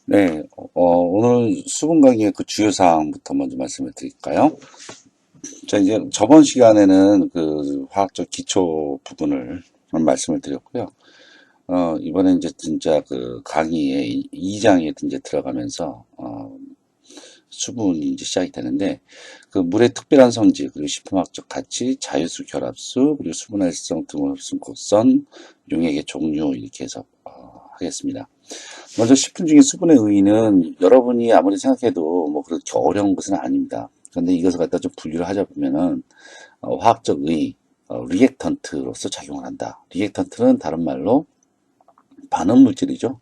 네, 오늘 수분 강의의 그 주요 사항부터 먼저 말씀을 드릴까요? 자, 이제 저번 시간에는 그 화학적 기초 부분을 말씀을 드렸고요. 이번에 이제 진짜 그 강의의 2장에 이제 들어가면서, 수분이 이제 시작이 되는데, 그 물의 특별한 성질, 그리고 식품학적 가치, 자유수 결합수, 그리고 수분활성 등호흡성 곡선, 용액의 종류, 이렇게 해서, 하겠습니다. 먼저 식품 중에 수분의 의의는 여러분이 아무리 생각해도 뭐 그렇게 어려운 것은 아닙니다. 그런데 이것을 갖다 좀 분류를 하자 보면은 화학적 의의, 리액턴트로서 작용을 한다. 리액턴트는 다른 말로 반응 물질이죠.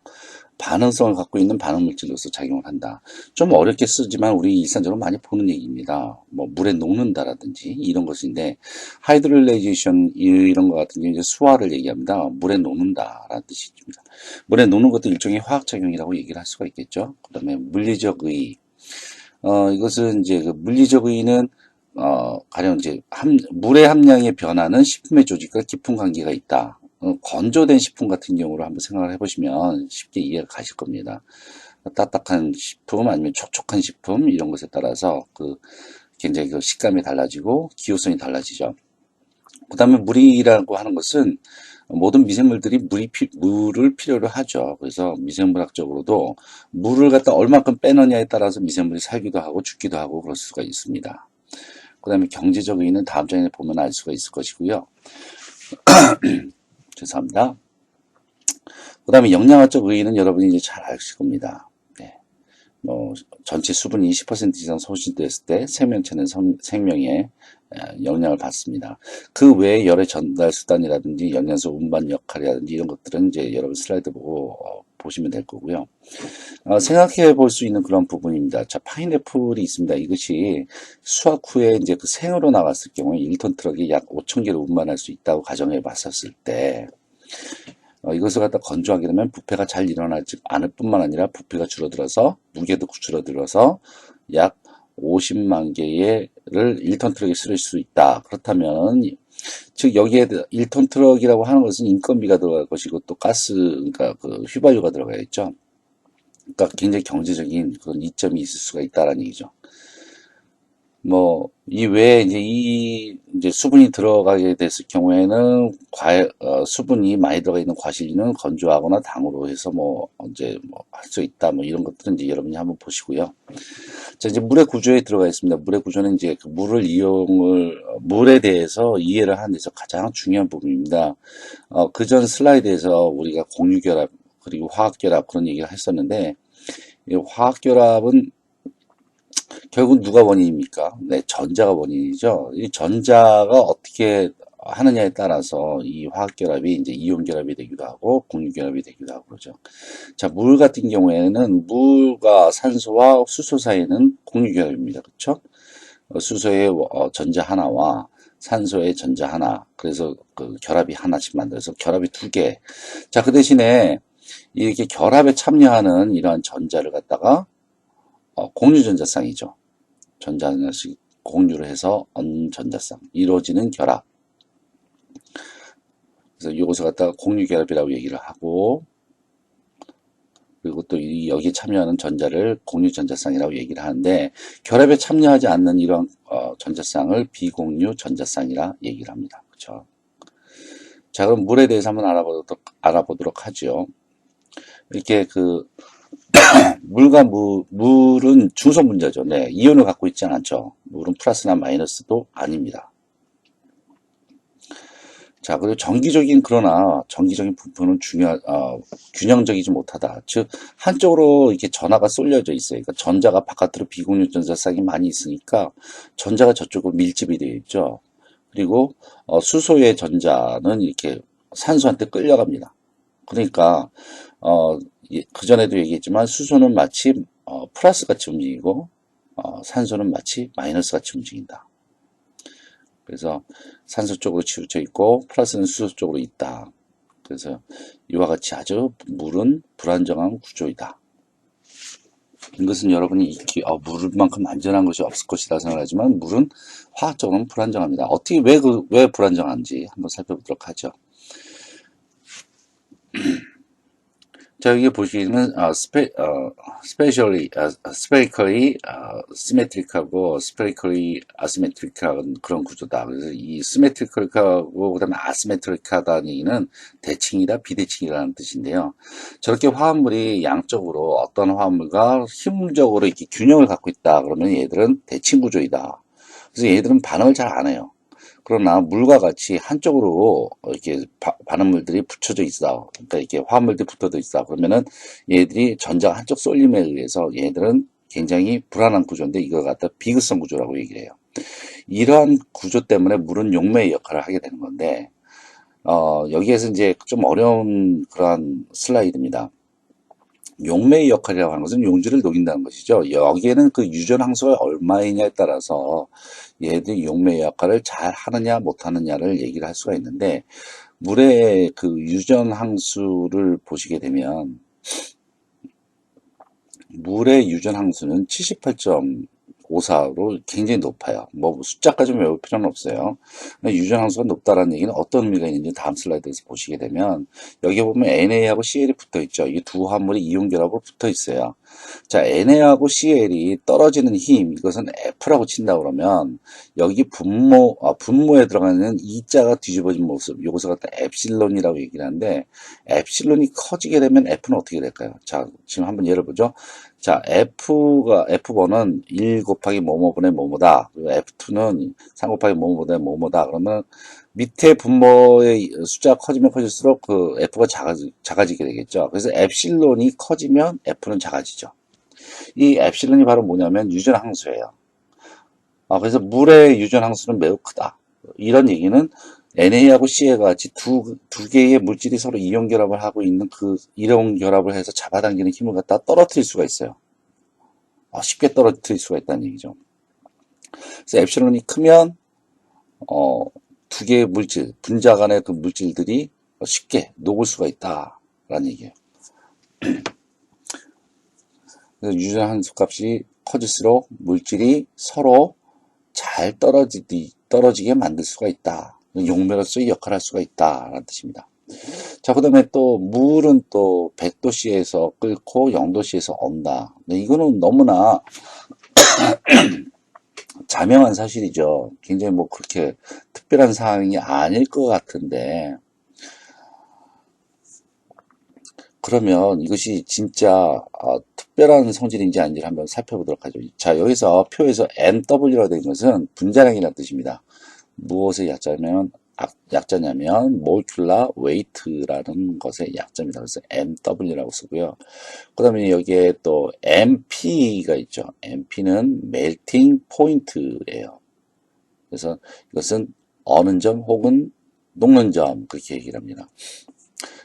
반응성을 갖고 있는 반응 물질로서 작용을 한다. 좀 어렵게 쓰지만 우리 일상적으로 많이 보는 얘기입니다. 뭐 물에 녹는다라든지 이런 것인데 하이드롤레이제이션 이런 것 같은 경우 이제 수화를 얘기합니다. 물에 녹는다라는 뜻입니다. 물에 녹는 것도 일종의 화학 작용이라고 얘기를 할 수가 있겠죠. 그다음에 물리적 의 이것은 이제 그 물리적 의는 가령 이제 물의 함량의 변화는 식품의 조직과 깊은 관계가 있다. 건조된 식품 같은 경우로 한번 생각을 해보시면 쉽게 이해가 가실 겁니다. 딱딱한 식품 아니면 촉촉한 식품 이런 것에 따라서 그 굉장히 그 식감이 달라지고 기호성이 달라지죠. 그 다음에 물이라고 하는 것은 모든 미생물들이 물을 필요로 하죠. 그래서 미생물학적으로도 물을 갖다 얼마큼 빼느냐에 따라서 미생물이 살기도 하고 죽기도 하고 그럴 수가 있습니다. 그 다음에 경제적 의의는 다음 장에 보면 알 수가 있을 것이고요. 죄송합니다. 그 다음에 영양학적 의의는 여러분이 이제 잘 아실 겁니다. 네. 전체 수분이 20% 이상 소실됐을 때 생명체는 생명의 영향을 받습니다. 그 외에 열의 전달 수단이라든지 영양소 운반 역할이라든지 이런 것들은 이제 여러분 슬라이드 보고 보시면 될 거고요. 생각해 볼 수 있는 그런 부분입니다. 자, 파인애플이 있습니다. 이것이 수확 후에 이제 그 생으로 나갔을 경우에 1톤 트럭이 약 5천 개를 운반할 수 있다고 가정해 봤었을 때, 이것을 갖다 건조하게 되면 부패가 잘 일어나지 않을 뿐만 아니라 부패가 줄어들어서 무게도 줄어들어서 약 50만 개를 1톤 트럭에 실을 수 있다. 그렇다면 즉 여기에 1톤 트럭이라고 하는 것은 인건비가 들어갈 것이고 또 가스 그러니까 그 휘발유가 들어가야겠죠. 그러니까 굉장히 경제적인 그런 이점이 있을 수가 있다라는 얘기죠. 뭐, 이 외에 이제 수분이 들어가게 됐을 경우에는 수분이 많이 들어가 있는 과실류는 건조하거나 당으로 해서 뭐, 이제 뭐, 할 수 있다. 뭐, 이런 것들은 이제 여러분이 한번 보시고요. 자, 이제 물의 구조에 들어가 있습니다. 물의 구조는 이제 그 물에 대해서 이해를 하는 데서 가장 중요한 부분입니다. 그전 슬라이드에서 우리가 공유결합, 그리고 화학결합 그런 얘기를 했었는데, 이 화학결합은 결국 누가 원인입니까? 네, 전자가 원인이죠. 이 전자가 어떻게 하느냐에 따라서 이 화학결합이 이제 이온결합이 되기도 하고 공유결합이 되기도 하고 그러죠. 자, 물 같은 경우에는 물과 산소와 수소 사이에는 공유결합입니다. 그렇죠? 수소의 전자 하나와 산소의 전자 하나. 그래서 그 결합이 하나씩 만들어서 결합이 두 개. 자, 그 대신에 이렇게 결합에 참여하는 이러한 전자를 갖다가 공유전자쌍이죠. 전자하나씩 공유를 해서 언전자쌍 이루어지는 결합. 그래서 이것을 갖다가 공유결합이라고 얘기를 하고 그리고 또 여기에 참여하는 전자를 공유전자쌍이라고 얘기를 하는데 결합에 참여하지 않는 이런 전자쌍을 비공유 전자쌍이라 얘기를 합니다. 그렇죠? 자, 그럼 물에 대해서 한번 알아보도록 하죠. 이렇게 그 물과 물은 중성 분자죠. 네, 이온을 갖고 있지 않죠. 물은 플러스나 마이너스도 아닙니다. 자, 그리고 그러나 정기적인 분포는 균형적이지 못하다. 즉, 한쪽으로 이렇게 전하가 쏠려져 있어요. 그러니까 전자가 바깥으로 비공유 전자쌍이 많이 있으니까 전자가 저쪽으로 밀집이 되어 있죠. 그리고 수소의 전자는 이렇게 산소한테 끌려갑니다. 그러니까 그전에도 얘기했지만 수소는 마치 플러스 같이 움직이고 산소는 마치 마이너스 같이 움직인다. 그래서 산소 쪽으로 치우쳐 있고 플러스는 수소 쪽으로 있다. 그래서 이와 같이 아주 물은 불안정한 구조이다. 이것은 여러분이 물만큼 안전한 것이 없을 것이다 생각하지만 물은 화학적으로는 불안정합니다. 어떻게 왜 불안정한지 한번 살펴보도록 하죠. 자, 여기 보시면, 스페리컬리, 시메트릭하고, 스페리컬리 아시메트릭한 그런 구조다. 그래서 이 시메트릭하고, 그 다음에 아시메트릭하다는 얘기는 대칭이다, 비대칭이라는 뜻인데요. 저렇게 화합물이 양쪽으로 어떤 화합물과 힘적으로 이렇게 균형을 갖고 있다. 그러면 얘들은 대칭 구조이다. 그래서 얘들은 반응을 잘 안 해요. 그러나 물과 같이 한쪽으로 이렇게 반응물들이 붙여져 있어. 그러니까 이렇게 화합물들이 붙어져 있어. 그러면은 얘들이 전자가 한쪽 쏠림에 의해서 얘들은 굉장히 불안한 구조인데 이걸 갖다 비극성 구조라고 얘기를 해요. 이러한 구조 때문에 물은 용매의 역할을 하게 되는 건데, 여기에서 이제 좀 어려운 그러한 슬라이드입니다. 용매의 역할이라고 하는 것은 용질을 녹인다는 것이죠. 여기에는 그 유전 항수가 얼마이냐에 따라서 얘들이 용매의 역할을 잘 하느냐 못하느냐를 얘기를 할 수가 있는데, 물의 그 유전 항수를 보시게 되면 물의 유전 항수는 78.54로 굉장히 높아요. 뭐 숫자까지 외울 필요는 없어요. 유전 항수가 높다는 얘기는 어떤 의미가 있는지 다음 슬라이드에서 보시게 되면, 여기 보면 NA하고 CL이 붙어 있죠. 이 두 화물이 이온 결합으로 붙어 있어요. 자, NA하고 CL이 떨어지는 힘, 이것은 F라고 친다 그러면 여기 분모에 들어가는 E자가 뒤집어진 모습, 이것을 갖다 엡실론이라고 얘기를 하는데, 엡실론이 커지게 되면 F는 어떻게 될까요? 자, 지금 한번 예를 보죠. 자, F1은 1 곱하기 뭐뭐분의 뭐뭐다. 그리고 F2는 3 곱하기 뭐뭐분의 뭐뭐다. 그러면 밑에 분모의 숫자가 커지면 커질수록 그 F가 작아지게 되겠죠. 그래서 엡실론이 커지면 F는 작아지죠. 이 엡실론이 바로 뭐냐면 유전 항수예요. 그래서 물의 유전 항수는 매우 크다. 이런 얘기는 NA하고 CA가 같이 두 개의 물질이 서로 이온 결합을 하고 있는 그 이온 결합을 해서 잡아당기는 힘을 갖다 떨어뜨릴 수가 있어요. 쉽게 떨어뜨릴 수가 있다는 얘기죠. 그래서 엡실론이 크면 두 개의 물질, 분자 간의 그 물질들이 쉽게 녹을 수가 있다라는 얘기예요. 그래서 유전 항수 값이 커질수록 물질이 서로 잘 떨어지게 만들 수가 있다. 용매로서의 역할을 할 수가 있다라는 뜻입니다. 자, 그 다음에 또 물은 또 100도씨에서 끓고 0도씨에서 온다. 이거는 너무나 자명한 사실이죠. 굉장히 뭐 그렇게 특별한 사항이 아닐 것 같은데, 그러면 이것이 진짜 특별한 성질인지 아닌지를 한번 살펴보도록 하죠. 자, 여기서 표에서 MW라고 된 것은 분자량이라는 뜻입니다. 무엇의 약자냐면 molecular weight라는 것의 약자입니다. 그래서 MW라고 쓰고요. 그 다음에 여기에 또 MP가 있죠. MP는 melting point예요. 그래서 이것은 어는 점 혹은 녹는 점, 그렇게 얘기를 합니다.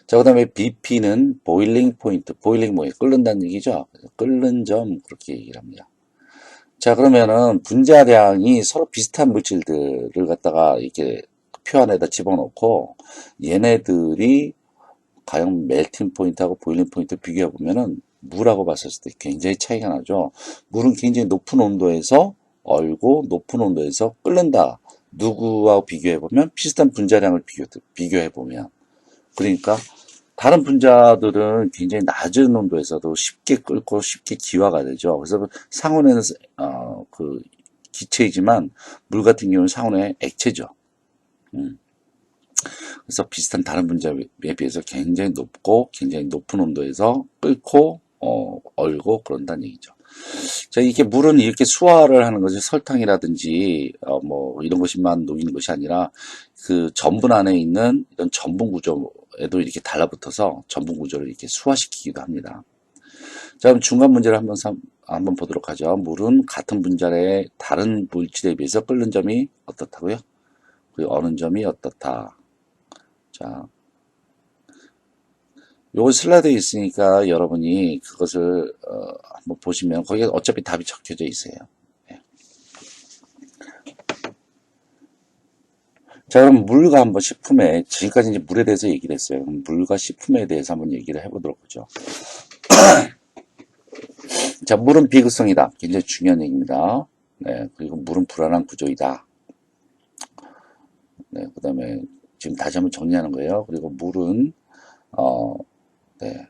자, 그 다음에 BP는 boiling point, boiling 뭐예요? 끓는다는 얘기죠. 끓는 점, 그렇게 얘기를 합니다. 자, 그러면은 분자량이 서로 비슷한 물질들을 갖다가 이렇게 표 안에다 집어넣고 얘네들이 과연 멜팅 포인트하고 보일링 포인트 비교해 보면은 물하고 봤을 때 굉장히 차이가 나죠. 물은 굉장히 높은 온도에서 얼고 높은 온도에서 끓는다. 누구하고 비교해 보면 비슷한 분자량을 비교해 보면, 그러니까 다른 분자들은 굉장히 낮은 온도에서도 쉽게 끓고 쉽게 기화가 되죠. 그래서 상온에는 그 기체이지만 물 같은 경우는 상온의 액체죠. 그래서 비슷한 다른 분자에 비해서 굉장히 높고 굉장히 높은 온도에서 끓고 얼고 그런다는 얘기죠. 자, 이렇게 물은 이렇게 수화를 하는 것이 설탕이라든지 뭐 이런 것만 녹이는 것이 아니라 그 전분 안에 있는 이런 전분 구조에도 이렇게 달라붙어서 전분 구조를 이렇게 수화시키기도 합니다. 자, 그럼 중간 문제를 한번 보도록 하죠. 물은 같은 분자의 다른 물질에 비해서 끓는 점이 어떻다고요? 그리고 어는 점이 어떻다. 자, 요거 슬라이드에 있으니까 여러분이 그것을 한번 보시면 거기에 어차피 답이 적혀져 있어요. 네. 자, 그럼 물과 한번 식품에, 지금까지 이제 물에 대해서 얘기를 했어요. 그럼 물과 식품에 대해서 한번 얘기를 해보도록 하죠. 자, 물은 비극성이다. 굉장히 중요한 얘기입니다. 네, 그리고 물은 불안한 구조이다. 네, 그 다음에 지금 다시 한번 정리하는 거예요. 그리고 물은 네,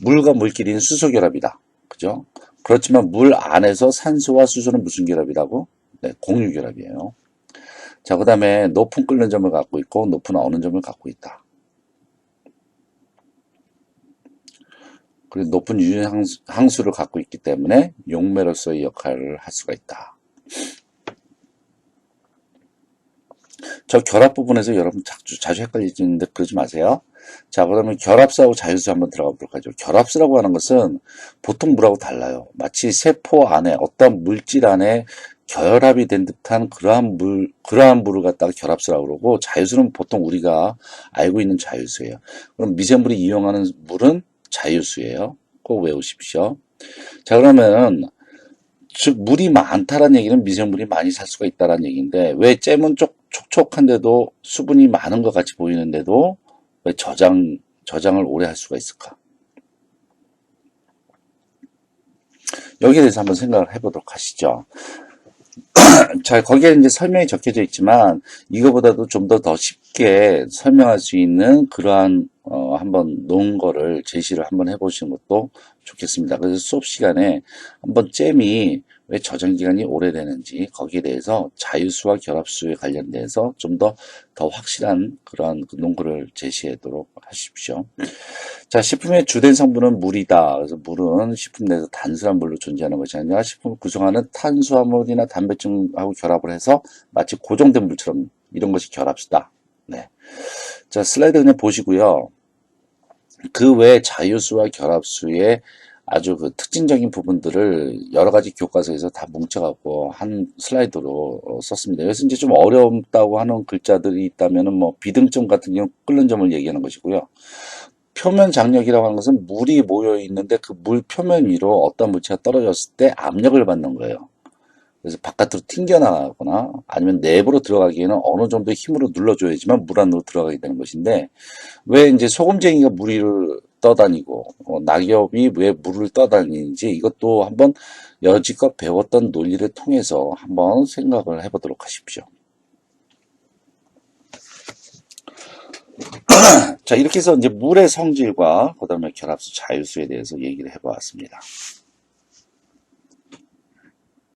물과 물끼리는 수소 결합이다. 그죠? 그렇지만 물 안에서 산소와 수소는 무슨 결합이라고? 네, 공유 결합이에요. 자, 그 다음에 높은 끓는 점을 갖고 있고 높은 어는 점을 갖고 있다. 그리고 높은 유전 항수를 갖고 있기 때문에 용매로서의 역할을 할 수가 있다. 저 결합 부분에서 여러분 자주 헷갈리는데 그러지 마세요. 자, 그러면 결합수하고 자유수 한번 들어가 보도록 하죠. 결합수라고 하는 것은 보통 물하고 달라요. 마치 세포 안에 어떤 물질 안에 결합이 된 듯한 그러한 물을 갖다가 결합수라고 그러고, 자유수는 보통 우리가 알고 있는 자유수예요. 그럼 미생물이 이용하는 물은 자유수예요. 꼭 외우십시오. 자, 그러면 즉 물이 많다라는 얘기는 미생물이 많이 살 수가 있다라는 얘기인데, 왜 잼은 촉촉한데도 수분이 많은 것 같이 보이는데도 왜 저장을 오래 할 수가 있을까? 여기에 대해서 한번 생각을 해보도록 하시죠. 자, 거기에 이제 설명이 적혀져 있지만 이거보다도 좀 더 쉽게 설명할 수 있는 그러한 한번 놓은 거를 제시를 한번 해보시는 것도 좋겠습니다. 그래서 수업 시간에 한번 잼이 왜 저장 기간이 오래되는지 거기에 대해서 자유수와 결합수에 관련돼서 좀 더 확실한 그러한 논거를 제시하도록 하십시오. 자, 식품의 주된 성분은 물이다. 그래서 물은 식품 내에서 단순한 물로 존재하는 것이 아니라 식품을 구성하는 탄수화물이나 단백질하고 결합을 해서 마치 고정된 물처럼 이런 것이 결합수다. 네. 자, 슬라이드 그냥 보시고요. 그 외 자유수와 결합수의 아주 그 특징적인 부분들을 여러 가지 교과서에서 다 뭉쳐갖고 한 슬라이드로 썼습니다. 그래서 이제 좀 어렵다고 하는 글자들이 있다면은 뭐 비등점 같은 경우 끓는 점을 얘기하는 것이고요. 표면 장력이라고 하는 것은 물이 모여 있는데 그 물 표면 위로 어떤 물체가 떨어졌을 때 압력을 받는 거예요. 그래서 바깥으로 튕겨나가거나 아니면 내부로 들어가기에는 어느 정도의 힘으로 눌러줘야지만 물 안으로 들어가게 되는 것인데, 왜 이제 소금쟁이가 물 위를 떠다니고 낙엽이 왜 물을 떠다니는지 이것도 한번 여지껏 배웠던 논리를 통해서 한번 생각을 해보도록 하십시오. 자, 이렇게 해서 이제 물의 성질과 그다음에 결합수, 자유수에 대해서 얘기를 해보았습니다.